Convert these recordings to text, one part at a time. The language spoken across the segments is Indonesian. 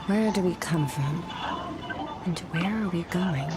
Where do we come from? And where are we going?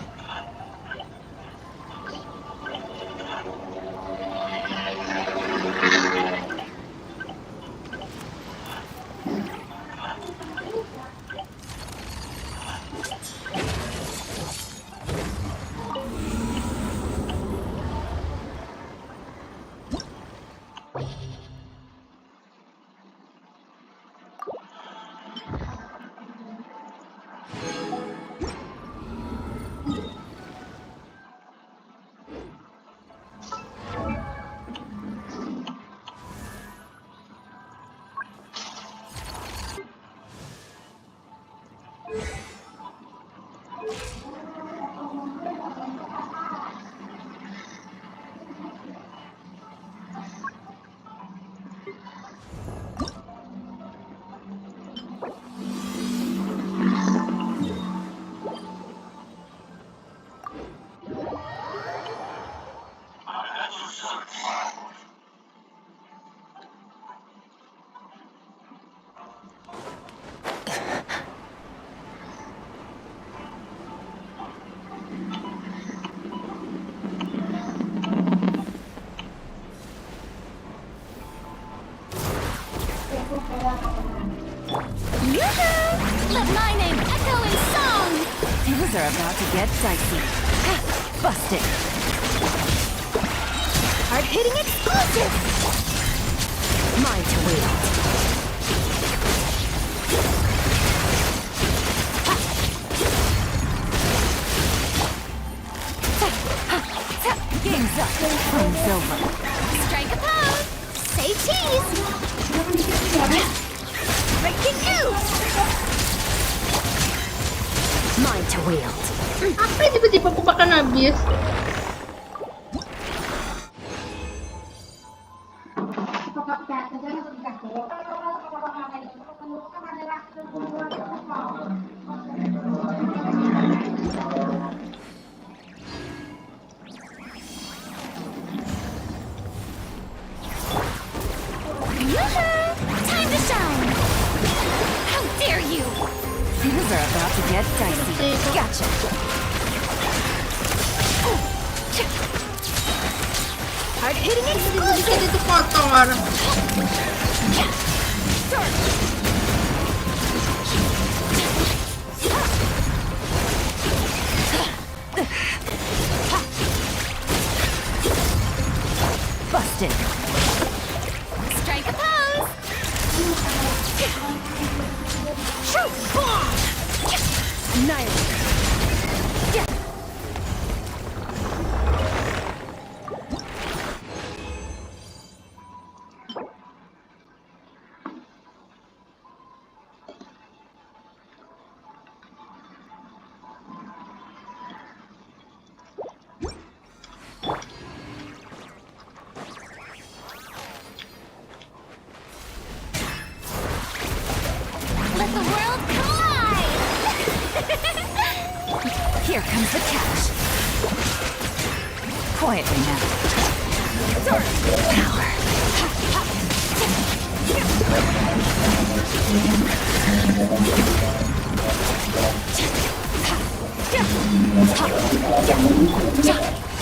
Let my name echo in song! Things are about to get dicey. Ha! Busted! Hard-hitting explosive! Mine to wield. Game's up. Game's over. Strike a pose! Say cheese! Breaking news! Mine to wield. Apa yang tiba-tiba aku makan habis? Time to shine! How dare you! Things are about to get dicey. Gotcha. hitting Bisa exclusive. itu kotor. Busted. Strike a pose. Shoot bomb. Annihilate. Let the world collide. Here comes the catch. Quietly now. Power.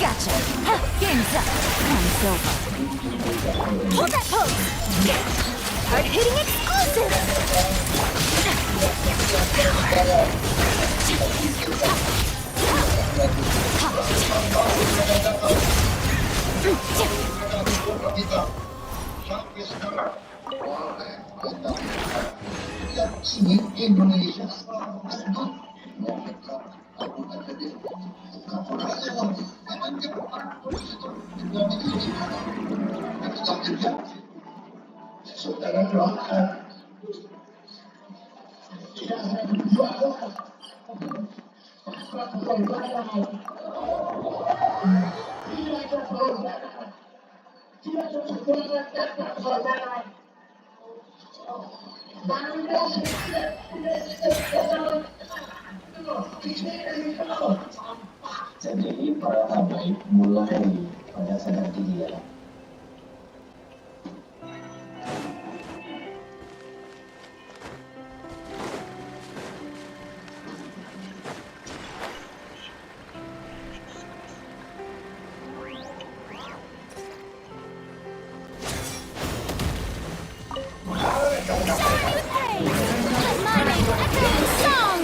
Gotcha. Game's up. Time's over. Hold that pose. Hard hitting exclusive. Sini Indonesia. Saudara doakan. Jadi para habaib mulai pada sadar diri ya. Let my name echo in song.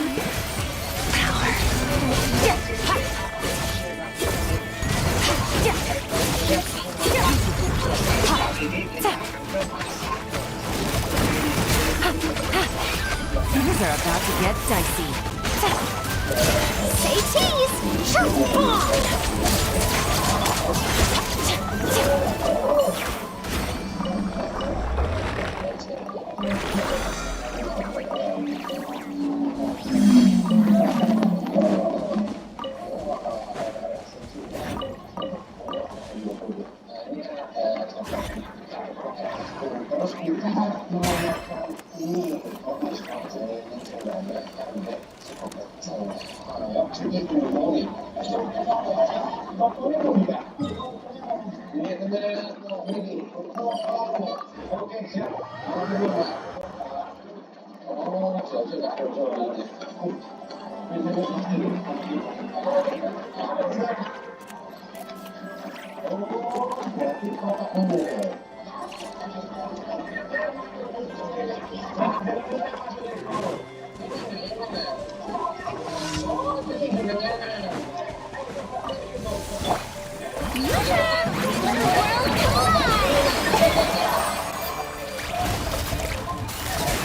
Things are about to get dicey. Say cheese. Shoot bomb.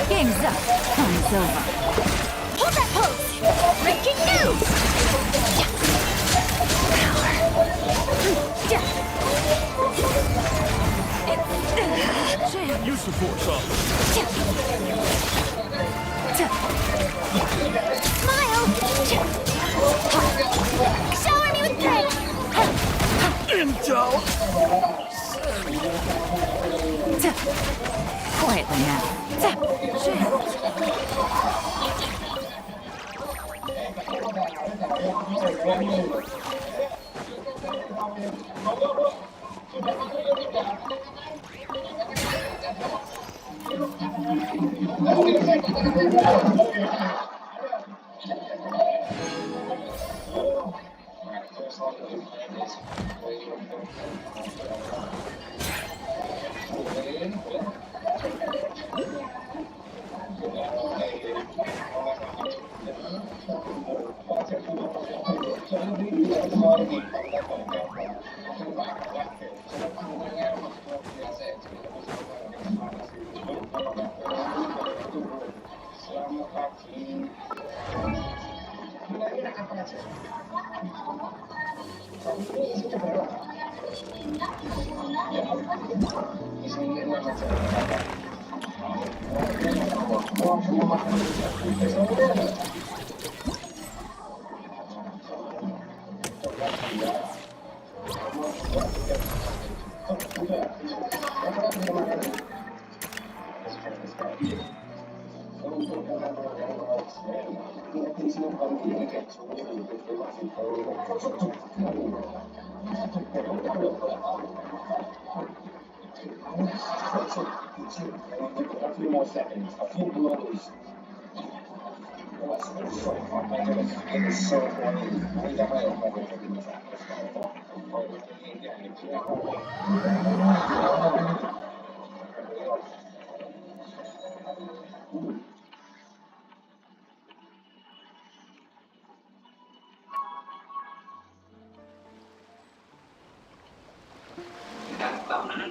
Game's up. Time's over. Hold that pose. Breaking news. You support some. Smile. Shower me with praise. Intel. Quietly now.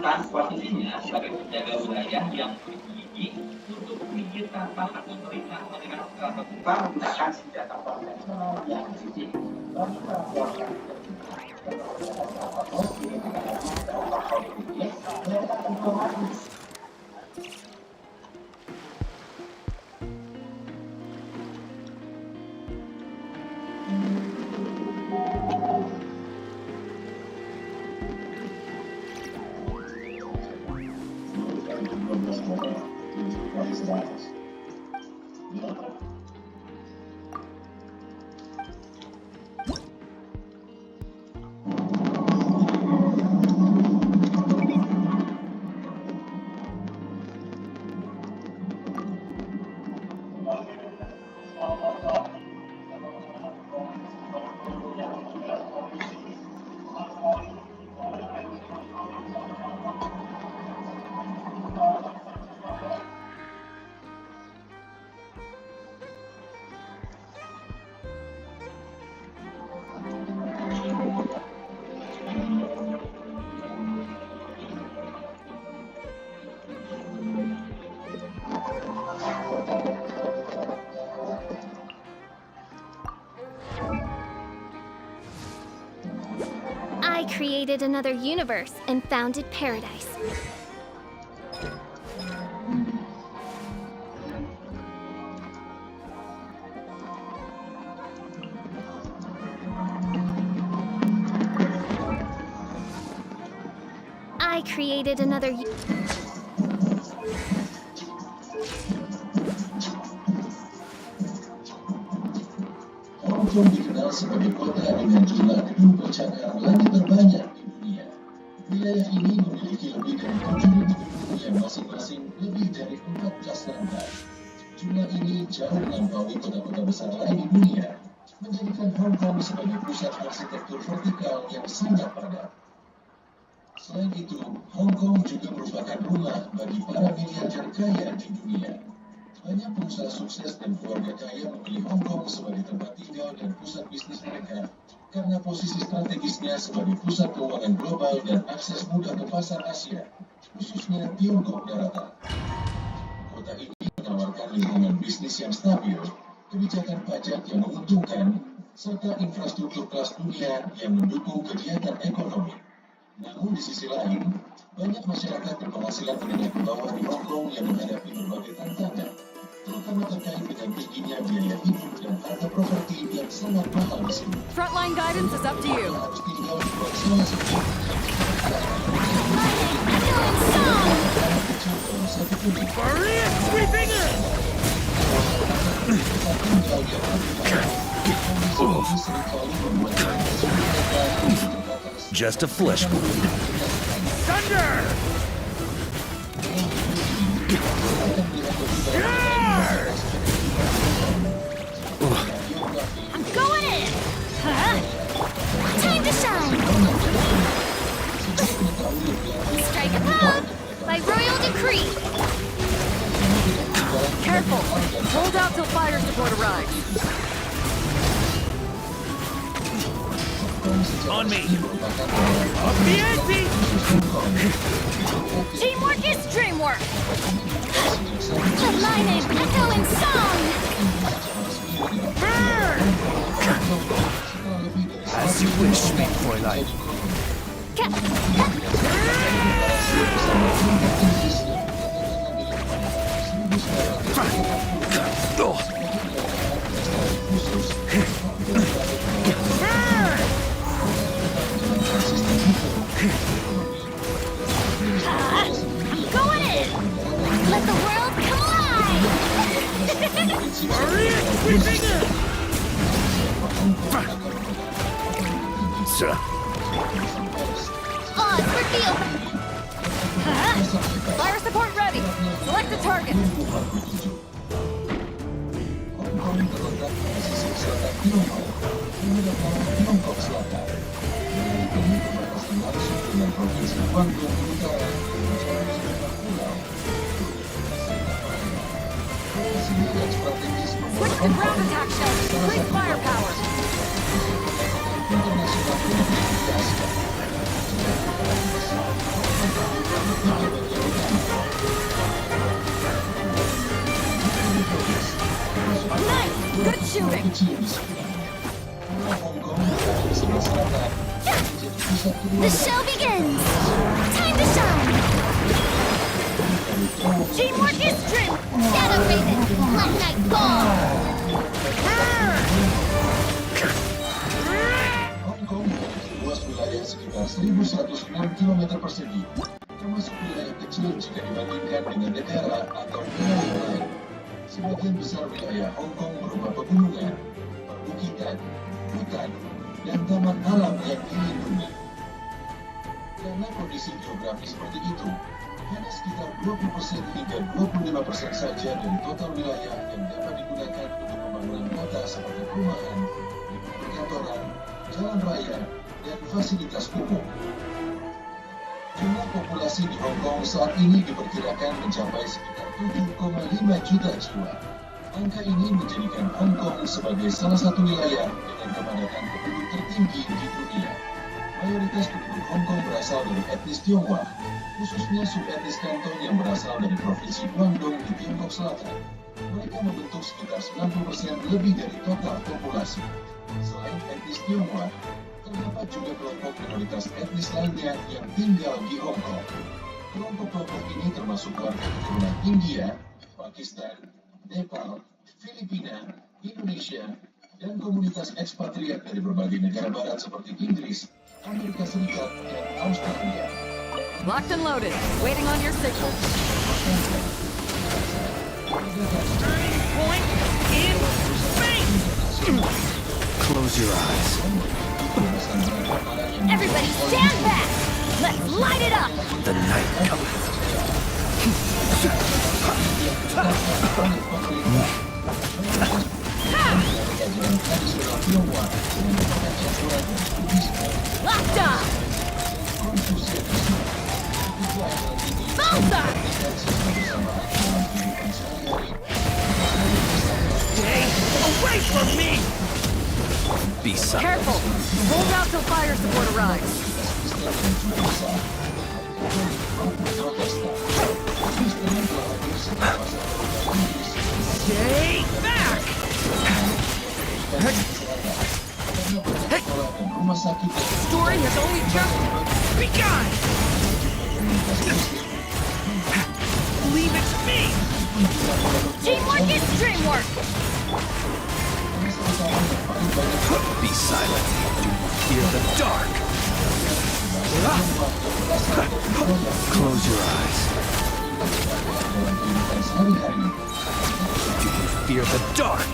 Nah, posisinya sebagai penjaga wilayah yang bergigi untuk menyita hak pemerintah menggunakan senjata konvensional yang sisi. I created another universe and founded paradise. I created another Hong Kong dikenal sebagai kota dengan jumlah gedung pencakar langit terbanyak di dunia. Wilayah ini memiliki lebih dari 7.000 gedung yang masing-masing lebih dari 14 lantai. Jumlah ini jauh melampaui kota-kota besar lain di dunia, menjadikan Hong Kong sebagai pusat arsitektur vertikal yang sangat padat. Selain itu, Hong Kong juga merupakan rumah bagi para miliarder kaya di dunia. Banyak pengusaha sukses dan keluarga kaya memilih Hong Kong sebagai tempat tinggal dan pusat bisnis mereka karena posisi strategisnya sebagai pusat keuangan global dan akses mudah ke pasar Asia, khususnya Tiongkok daratan. Kota ini menawarkan lingkungan bisnis yang stabil, kebijakan pajak yang menguntungkan, serta infrastruktur kelas dunia yang mendukung kegiatan ekonomi. Namun di sisi lain, banyak masyarakat berpenghasilan menengah ke bawah di Hong Kong yang menghadapi berbagai tantangan, terutama terkait dengan tingginya biaya hidup dan harga properti yang sangat mahal di sini. Frontline guidance is up to you. Harus tinggal di bawah salah satu kecil dalam satu unit. Maria sweeping in! Tempat tinggal yang kondisi ini seringkali membuat mereka sulit Just a flesh wound. Thunder! I'm going in! Huh? Time Time to shine! Strike a pose! By royal decree! Careful! Hold out till fire support arrives. On me. Up the ante. Teamwork is dreamwork! The my name echo in song! As you wish, me Fräulein. I'm going in! Let the world come alive! Sir. Odds revealed! Fire support ready! Select the target! Tiongkok Selatan. Ini berbatasan langsung dengan provinsi Guangdong Utara pulau. Sini yang strategis Switch to ground attack shells! Increase firepower! internasional komunikasi. Nice! Good shooting! The show begins! Time to shine! Teamwork is dream! Shadow Raven, let night fall! Hong Kong luas wilayah sekitar 1.106 km persegi, termasuk wilayah kecil jika dibandingkan dengan negara atau wilayah lain. Sebagian besar wilayah Hong Kong berupa pegunungan, perbukitan, hutan, dan taman alam yang dilindungi. Karena kondisi geografi seperti itu, hanya sekitar 20% hingga 25% saja dari total wilayah yang dapat digunakan untuk pembangunan kota seperti perumahan, perkantoran, jalan raya, dan fasilitas umum. Jumlah populasi di Hong Kong saat ini diperkirakan mencapai sekitar 7,5 juta jiwa. Angka ini menjadikan Hong Kong sebagai salah satu wilayah dengan kepadatan penduduk tertinggi di dunia. Mayoritas penduduk Hong Kong berasal dari etnis Tionghoa, khususnya subetnis Kanton yang berasal dari provinsi Guangdong di Tiongkok Selatan. Mereka membentuk sekitar 90% lebih dari total populasi. Selain etnis Tionghoa, terdapat juga kelompok minoritas etnis lainnya yang tinggal di Hong Kong. Kelompok-kelompok ini termasuk warga keturunan India, Pakistan, Nepal, Filipina, Indonesia, dan komunitas ekspatriat dari berbagai negara barat seperti Inggris, Amerika Serikat, dan Australia. Locked and loaded. Waiting on your signal. Turning point in space. Close your eyes. Everybody stand back! Let's light it up! The night cometh. Locked on! Bullseye! Stay away from me. Be silent. Careful! Hold out till fire support arrives. Stay back. Story has only just Begone. Leave it to me. Teamwork is dreamwork! Be silent. Do you fear the dark? Close your eyes. Do you fear the dark?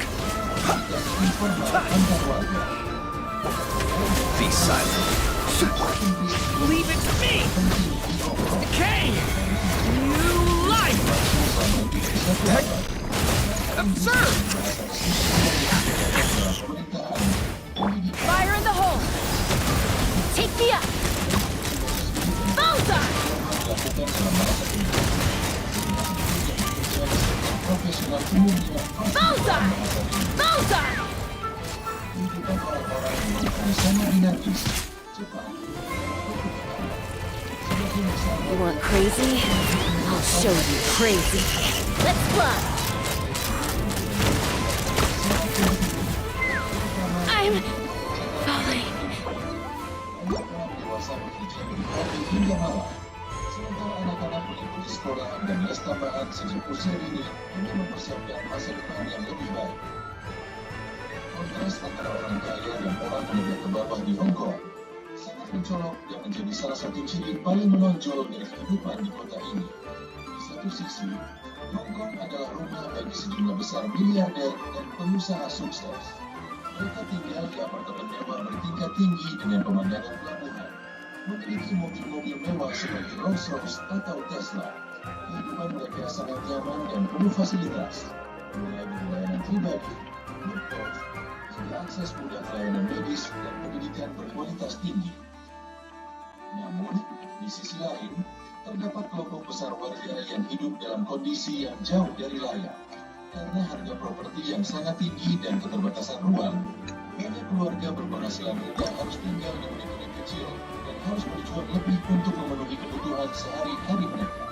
Be silent. Leave it to me. Decay. New life. Observe. fire in the hole. Sophia! Bullseye! dilakukan dalam bahasa Inggris. Profesional umumnya Bullseye! Bullseye! kehidupan orang-orang di Hong Kong sangat dinamis, cepat. Sebagian besar You want crazy? I'll show you crazy. Let's plunge! I'm falling. orang dewasa bekerja dari pagi hingga malam. Sementara anak-anak mengikuti sekolah dan les tambahan sejak usia dini demi mempersiapkan masa depan yang lebih baik. Kontras antara orang kaya dan orang menengah ke bawah di Hong Kong sangat mencolok dan menjadi salah satu ciri paling menonjol dari kehidupan di kota ini. Di satu sisi, Hong Kong adalah rumah bagi sejumlah besar miliarder dan pengusaha sukses. Mereka tinggal di apartemen mewah bertingkat tinggi dengan pemandangan pelabuhan, memiliki mobil-mobil mewah seperti Rolls-Royce atau Tesla. Kehidupan mereka sangat nyaman dan penuh fasilitas, mulai dari layanan pribadi, workforce, hingga akses mudah layanan medis dan pendidikan berkualitas tinggi. Namun, di sisi lain, terdapat kelompok besar warga yang hidup dalam kondisi yang jauh dari layak. Karena harga properti yang sangat tinggi dan keterbatasan ruang, banyak keluarga berpenghasilan rendah harus tinggal di unit-unit kecil dan harus berjuang lebih untuk memenuhi kebutuhan sehari-hari mereka.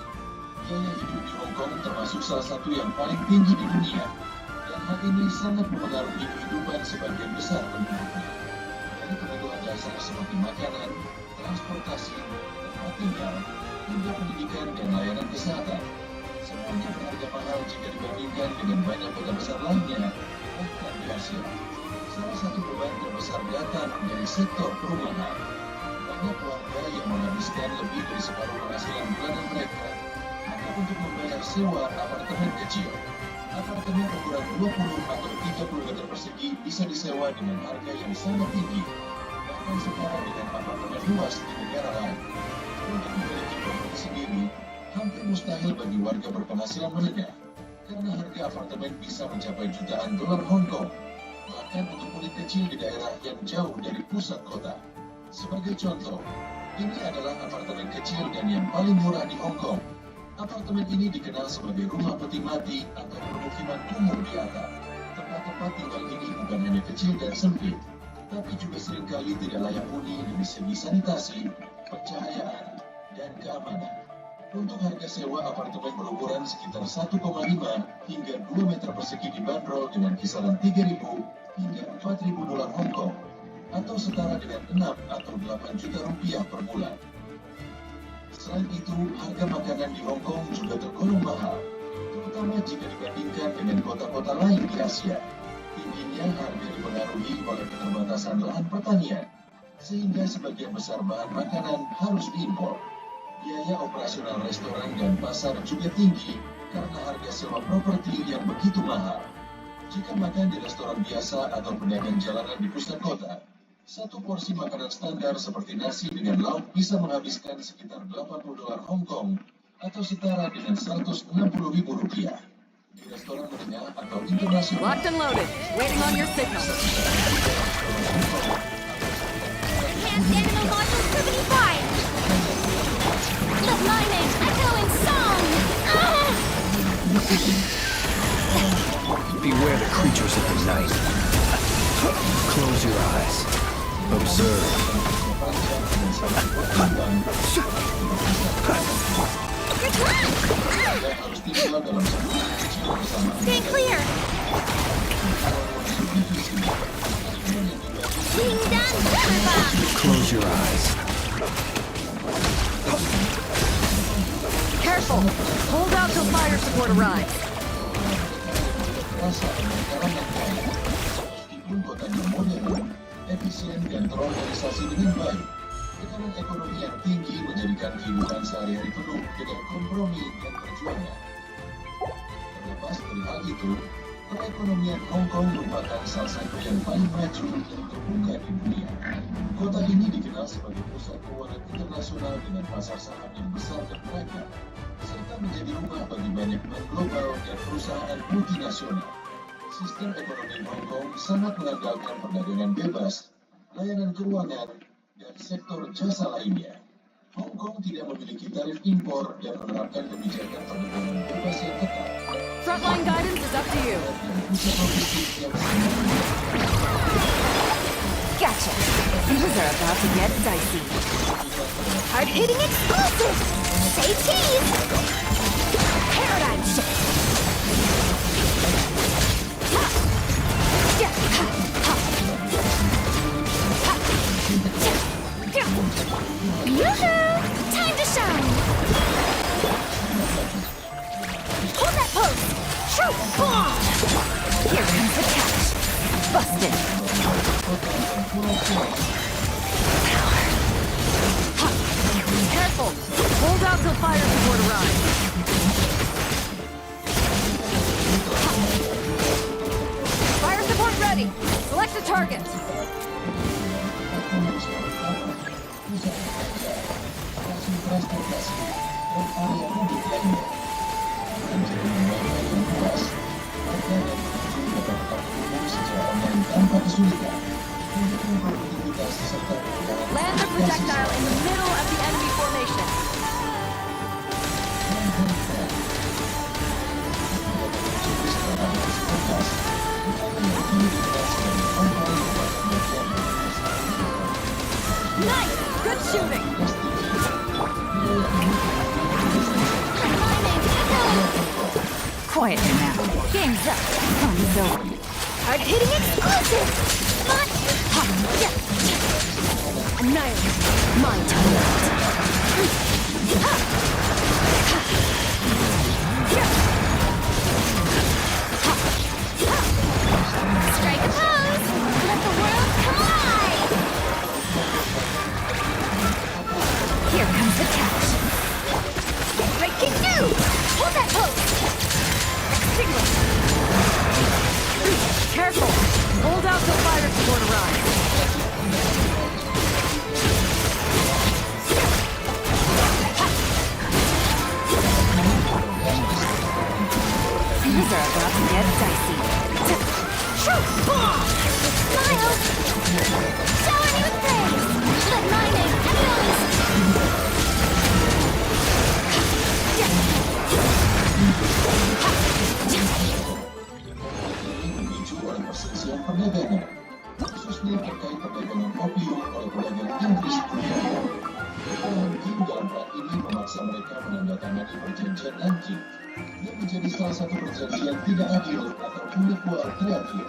Biaya hidup di Hong Kong termasuk salah satu yang paling tinggi di dunia, dan hal ini sangat mempengaruhi kehidupan sebagian besar penduduknya. Dari kebutuhan dasar seperti makanan, transportasi, tempat tinggal, hingga pendidikan dan layanan kesehatan. Semuanya berharga mahal jika dibandingkan dengan banyak kota besar lainnya, bahkan di Asia. Salah satu beban terbesar datang dari sektor perumahan. Banyak warga yang menghabiskan lebih dari separuh penghasilan bulanan mereka hanya untuk membayar sewa apartemen kecil. Apartemen ukuran 20 atau 30 meter persegi bisa disewa dengan harga yang sangat tinggi, bahkan setara dengan apartemen luas di negara lain. Untuk memiliki properti sendiri, hampir mustahil bagi warga berpenghasilan menengah, karena harga apartemen bisa mencapai jutaan dolar Hong Kong, bahkan untuk unit kecil di daerah yang jauh dari pusat kota. Sebagai contoh, ini adalah apartemen kecil dan yang paling murah di Hong Kong. Apartemen ini dikenal sebagai rumah peti mati atau permukiman kumuh di atap. Tempat-tempat tinggal ini bukan hanya kecil dan sempit, tapi juga seringkali tidak layak huni dari segi sanitasi, pencahayaan, dan keamanan. Untuk harga sewa apartemen berukuran sekitar 1,5 hingga 2 meter persegi dibanderol dengan kisaran 3.000 hingga 4.000 dolar Hong Kong, atau setara dengan 6 atau 8 juta rupiah per bulan. Selain itu, harga makanan di Hong Kong juga tergolong mahal, terutama jika dibandingkan dengan kota-kota lain di Asia. Tingginya harga dipengaruhi oleh keterbatasan lahan pertanian, sehingga sebagian besar bahan makanan harus diimpor. Biaya operasional restoran dan pasar juga tinggi karena harga sewa properti yang begitu mahal. Jika makan di restoran biasa atau pedagang jalanan di pusat kota, satu porsi makanan standar seperti nasi dengan lauk bisa menghabiskan sekitar 80 dolar Hong Kong atau setara dengan 160.000 rupiah. Di restoran menengah atau internasional, Locked and loaded. Waiting on your signal. Enhanced animal module 75! The mining echoing song! Ah! Beware the creatures of the night. Close your eyes. Observe. harus tinggal dalam satu unit kecil bersama. Stay clear! Being done, Thunderbomb! Close your eyes. Careful. Hold out till fire support arrives. Rasa penangkaran yang baik, meskipun kotanya modern, efisien dan terorganisasi dengan baik. Tekanan ekonomi yang tinggi menjadikan kehidupan sehari-hari penuh dengan kompromi dan perjuangan. Terlepas dari hal itu, perekonomian Hong Kong merupakan salah satu yang paling maju dan terbuka di dunia. Kota ini dikenal sebagai pusat keuangan internasional dengan pasar saham yang besar dan beragam, serta menjadi rumah bagi banyak bank global dan perusahaan multinasional. Sistem ekonomi Hong Kong sangat mengandalkan perdagangan bebas, layanan keuangan, dan dan sektor jasa lainnya. Hong Kong tidak memiliki tarif impor dan menerapkan kebijakan perdagangan bebas yang ketat. Frontline guidance is up to you. Pusat logistik yang Gotcha. Things are about to get dicey. Hard-hitting explosive! Say cheese! Paradigm shift! Ha! Yeah! Ha! Ha! Ha! Yeah! Yoo-hoo! Time to shine! Hold that pose! Shoot! Boom! Here comes the catch. Busted. Careful. Hold out till fire support arrives. Fire support ready. Select a target. transportasi dan area publik lainnya. Menjadi media yang luas, warga dan pengunjung dapat terhubung secara online tanpa kesulitan. Mendukung produktivitas serta pengembangan Land the projectile in the middle of the enemy formation. Nice! Good shooting! Quiet now. Game's up. Time's over. Hard-hitting explosive! Fun! Ha! Yeah! Annihilate. My turn. Ha! Ha! Yeah! Ha! Ha! Strike a pose! Let the world collide! Here comes the catch. Breaking news! Hold that pose! Extinguish! Careful! Hold out till fire support arrives. Things are about to get dicey. Shoot! Bomb! Smile! Shower me with praise! Let my name echoes! dipicu oleh perselisihan perdagangan, khususnya terkait perdagangan opium oleh pedagang Inggris Belanda. Nanking dalam perang ini memaksa mereka menandatangani perjanjian Nanking yang menjadi salah satu perjanjian tidak adil atau unequal terakhir.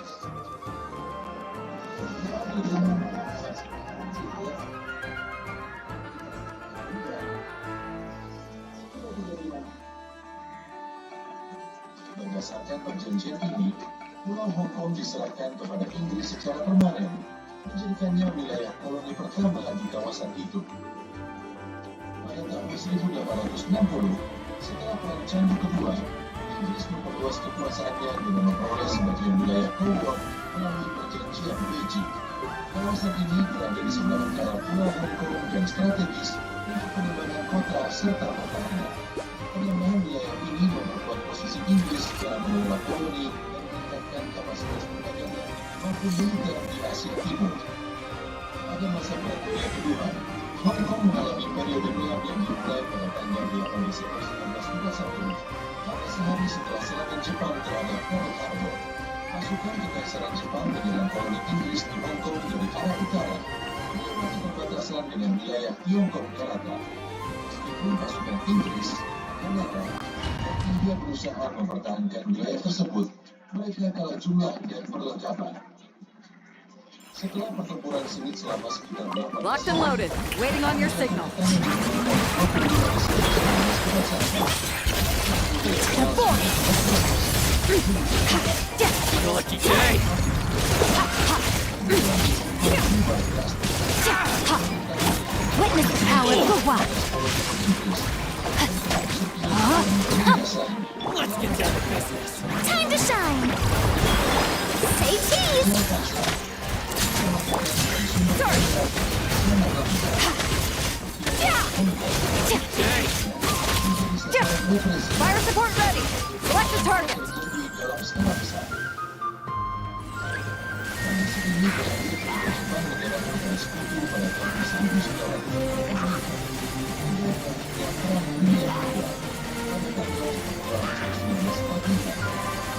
Berdasarkan perjanjian ini, Pulau Hong Kong diserahkan kepada Inggris secara permanen, menjadikannya wilayah koloni pertama di kawasan itu. Pada tahun 1860, setelah Perang Canggu Kedua, Inggris memperluas kekuasaannya dengan memperoleh sebagian wilayah Kowloon melalui perjanjian Beijing. Kawasan ini berada di sebelah utara Pulau Hong Kong dan strategis untuk pengembangan kota serta pertahanan. Penambahan wilayah ini memperkuat posisi Inggris dalam mengelola koloni dan meningkatkan kapasitas perdagangan maupun militer di Asia Timur. Pada masa Perang Dunia Kedua, Hong Kong mengalami periode gelap yang dimulai pada tanggal 8 Desember 1941, hanya sehari setelah serangan Jepang terhadap Pearl Harbor. Pasukan Kekaisaran Jepang menyerang koloni Inggris di Hong Kong dari arah utara, melewati perbatasan dengan wilayah Tiongkok Daratan. Meskipun pasukan Inggris mengaku India berusaha mempertahankan wilayah tersebut, mereka kalah jumlah dan perlengkapan. Setelah pertempuran sengit selama sekitar 8 Locked and loaded. Waiting on your signal. Lucky day. Witness the power of the wild! Let's get down to business. Time to shine! Say cheese! Sorry. Hey, Fire support ready. Select a target. dalam skala besar. Kondisi ini berarti Jepang menyerang sekutu pada tahun 1900. Yang perang dunia kedua pada tanggal 1945.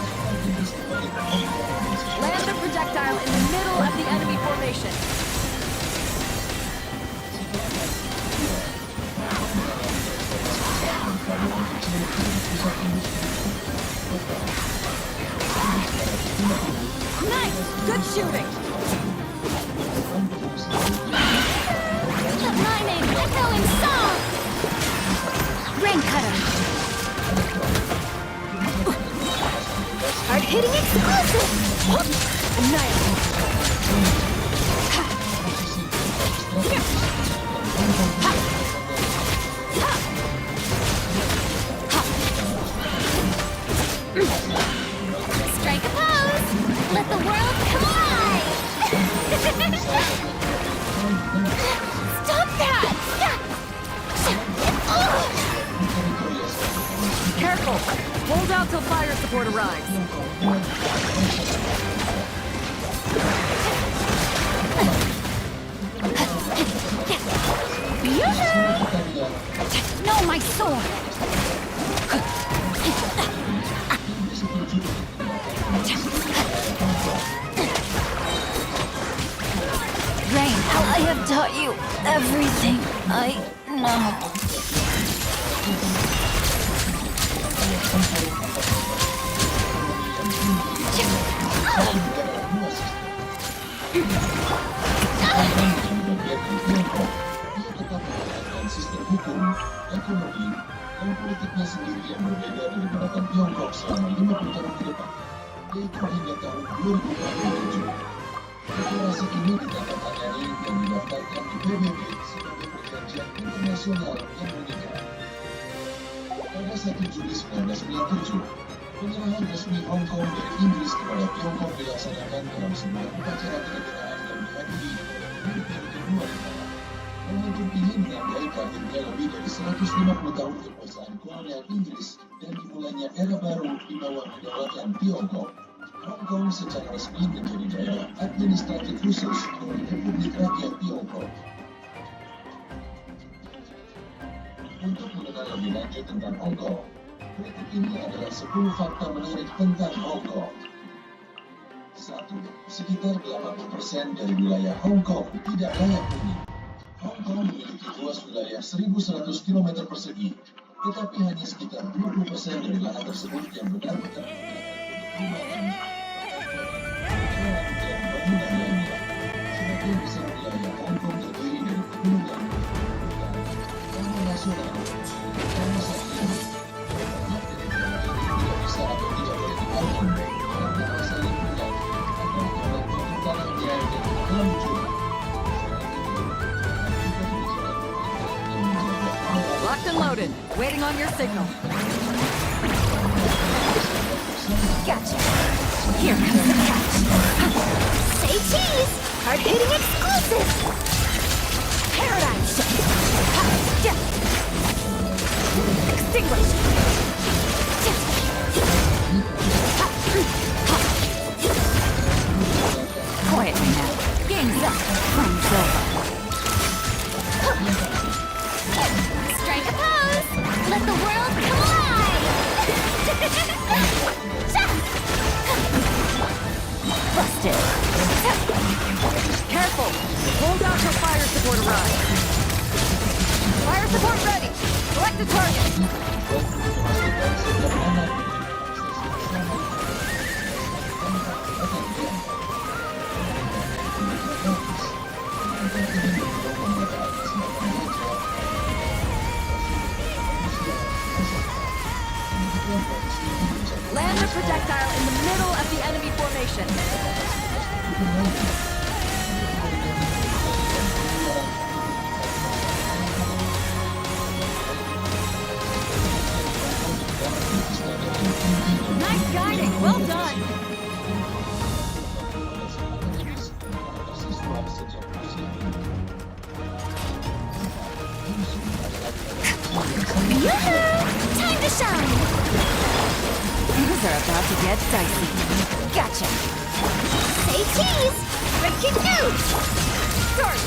Pasukan Inggris kembali ke Hong Kong dan sesuai Land the projectile in the middle of the enemy formation. Nice! Good shooting! The lightning echoing song! Rain cutter! Hard hitting exclusive! Nice! Strike a pose! Let the world collide! Stop that! Careful! Hold out till fire support arrives. No, my sword! Rain, I have taught you everything I know. sistem hukum, ekonomi, dan politiknya sendiri yang berbeda dari daratan Tiongkok selama 50 tahun ke depan, yaitu hingga tahun 2047. Deklarasi ini ditandatangani dan didaftarkan di PBB sebagai perjanjian internasional yang mengikat. Pada 1 Juli 1997, penyerahan resmi Hong Kong dari Inggris kepada Tiongkok dilaksanakan dalam sebuah upacara kenegaraan yang dihadiri oleh pemimpin kedua negara. Momentum ini menandai berakhirnya lebih dari 150 tahun kekuasaan kolonial Inggris dan dimulainya era baru di bawah kedaulatan Tiongkok. Hong Kong secara resmi menjadi daerah administratif khusus dari Republik Rakyat Tiongkok. Untuk mengenal lebih lanjut tentang Hong Kong, berikut ini adalah 10 fakta menarik tentang Hong Kong. 1. Sekitar 80% dari wilayah Hong Kong tidak layak huni. Hong Kong memiliki luas wilayah 1.100 km persegi, tetapi hanya sekitar 20% dari lahan tersebut yang benar-benar digunakan dan bangunan lainnya. Sebagian besar wilayah Hong Kong terdiri dari pegunungan, hutan, taman nasional, taman sakti. Banyak dari wilayah ini tidak bisa atau tidak boleh dibangun karena masa lingkungan atau karena bentuk tanahnya dan alam curah. Locked and loaded. Waiting on your signal. Gotcha. Here comes the catch. Say cheese! Hard-hitting exclusive! Paradigm shift! Extinguished! Quietly now. Game's up. Flame's over. Strike a pose! Let the world collide! Busted! Careful! Hold out till fire support arrives. Fire support ready! Select the target! Land the projectile in the middle of the enemy formation. Nice guiding, well done. Yoo-hoo! Time to shine! Things are about to get dicey. Gotcha. Say cheese! Break your news! Sorry.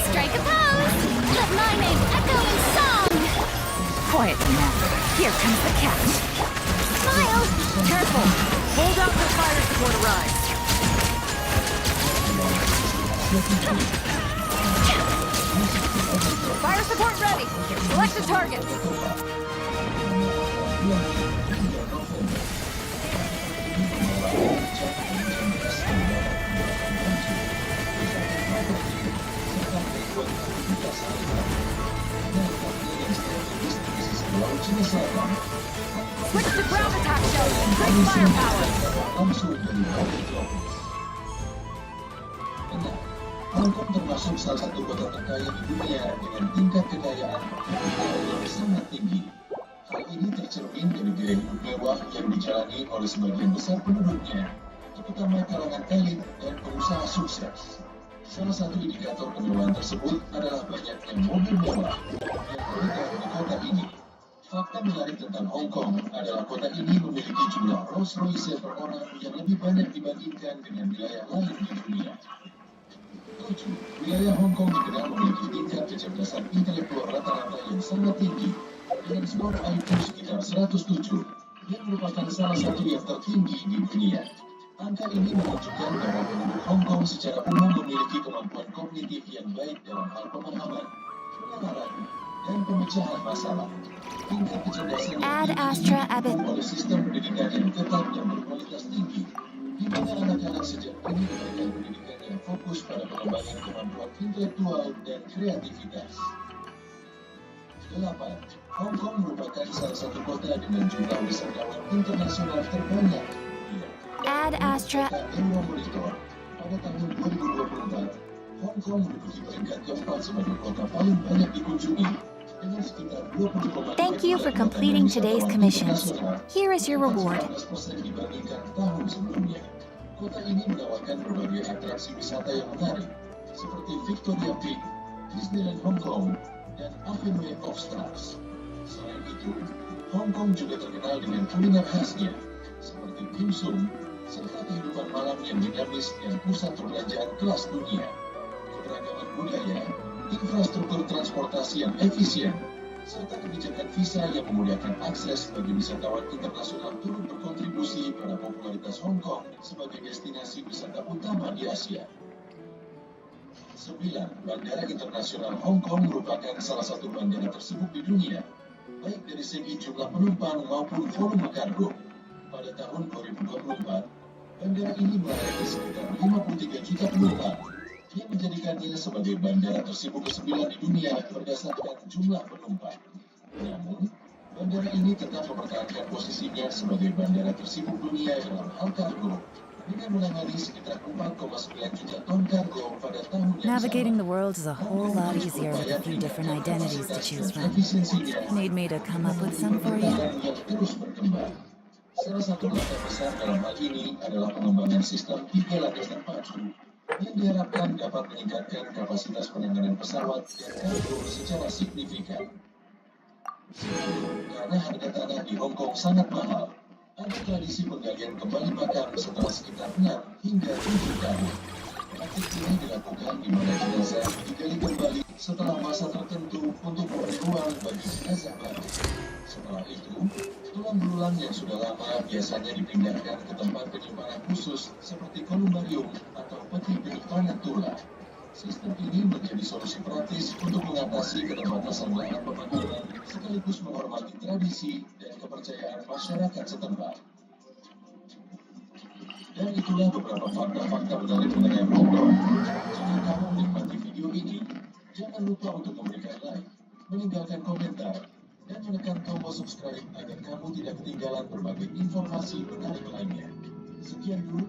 Strike a pose! Let my name echo in song! Quiet now. Here comes the catch. Smile! Careful. Hold out till fire support arrives. Fire support ready. Select the target. Switch to ground attack shells. Great firepower. Hong Kong termasuk salah satu kota terkaya di dunia dengan tingkat kekayaan yang sangat tinggi. Hal ini tercermin dari gaya hidup mewah yang dijalani oleh sebagian besar penduduknya, terutama kalangan elit dan pengusaha sukses. Salah satu indikator kemewahan tersebut adalah banyaknya mobil mewah yang beredar di kota ini. Fakta menarik tentang Hong Kong adalah kota ini memiliki jumlah Rolls Royce per orang yang lebih banyak dibandingkan dengan wilayah lain di dunia. 7. Wilayah Hong Kong dikenal memiliki tingkat kecerdasan intelektual rata-rata yang sangat tinggi dengan skor IQ sekitar 107 yang merupakan salah satu yang tertinggi di dunia. Angka ini menunjukkan bahwa penduduk Hong Kong secara umum memiliki kemampuan kognitif yang baik dalam hal pemahaman, penalaran, dan pemecahan masalah. Tingkat kecerdasan Ad yang Astra tinggi Abbott. oleh sistem pendidikan yang ketat dan berkualitas tinggi, di mana anak-anak sejak dini diberikan pendidikan yang fokus pada pengembangan kemampuan intelektual dan kreativitas. 8. Hong Kong merupakan salah satu kota dengan jumlah wisatawan internasional terbanyak di dunia. Ad Astra. Euromonitor pada tahun 2024, Hong Kong menduduki peringkat keempat sebagai kota paling banyak dikunjungi dengan sekitar 20,2 Thank you for completing today's commissions. Here is your reward. 11% dibandingkan tahun sebelumnya. Kota ini menawarkan berbagai atraksi wisata yang menarik, seperti Victoria Peak, Disneyland Hong Kong, dan Avenue of Stars. Selain itu, Hong Kong juga terkenal dengan kuliner khasnya, seperti dim sum, serta kehidupan malam yang dinamis dan pusat perbelanjaan kelas dunia. Keberagaman budaya, infrastruktur transportasi yang efisien, serta kebijakan visa yang memudahkan akses bagi wisatawan internasional turut berkontribusi pada popularitas Hong Kong sebagai destinasi wisata utama di Asia. 9. Bandara Internasional Hong Kong merupakan salah satu bandara tersibuk di dunia, baik dari segi jumlah penumpang maupun volume kargo. Pada tahun 2024, bandara ini melayani sekitar 53 juta penumpang, yang menjadikannya sebagai bandara tersibuk ke-9 di dunia berdasarkan jumlah penumpang. Namun, bandara ini tetap mempertahankan posisinya sebagai bandara tersibuk dunia dalam hal kargo, dengan menangani sekitar 4,9 juta ton kargo pada tahun yang Navigating the sama. world is a whole lot easier with a few different identities to choose from. Need me to come up with some for you? Yang terus berkembang. Salah satu langkah besar dalam hal ini adalah pengembangan sistem 3 landasan pacu yang diharapkan dapat meningkatkan kapasitas penanganan pesawat dan kargo secara signifikan. Karena harga tanah di Hong Kong sangat mahal, ada tradisi penggalian kembali makam setelah sekitar 6 hingga 7 tahun. Praktik ini dilakukan di mana jenazah digali kembali setelah masa tertentu untuk memberi ruang bagi jenazah baru. Setelah itu, tulang belulang yang sudah lama biasanya dipindahkan ke tempat penyimpanan khusus seperti kolumbarium atau peti penyimpanan tulang. Sistem ini menjadi solusi praktis untuk mengatasi keterbatasan lahan pemakaman sekaligus menghormati tradisi dan kepercayaan masyarakat setempat. Dan itulah beberapa fakta-fakta menarik mengenai Hong Kong. Jika kamu menikmati video ini, jangan lupa untuk memberikan like, meninggalkan komentar, dan menekan tombol subscribe agar kamu tidak ketinggalan berbagai informasi menarik lainnya. Sekian dulu.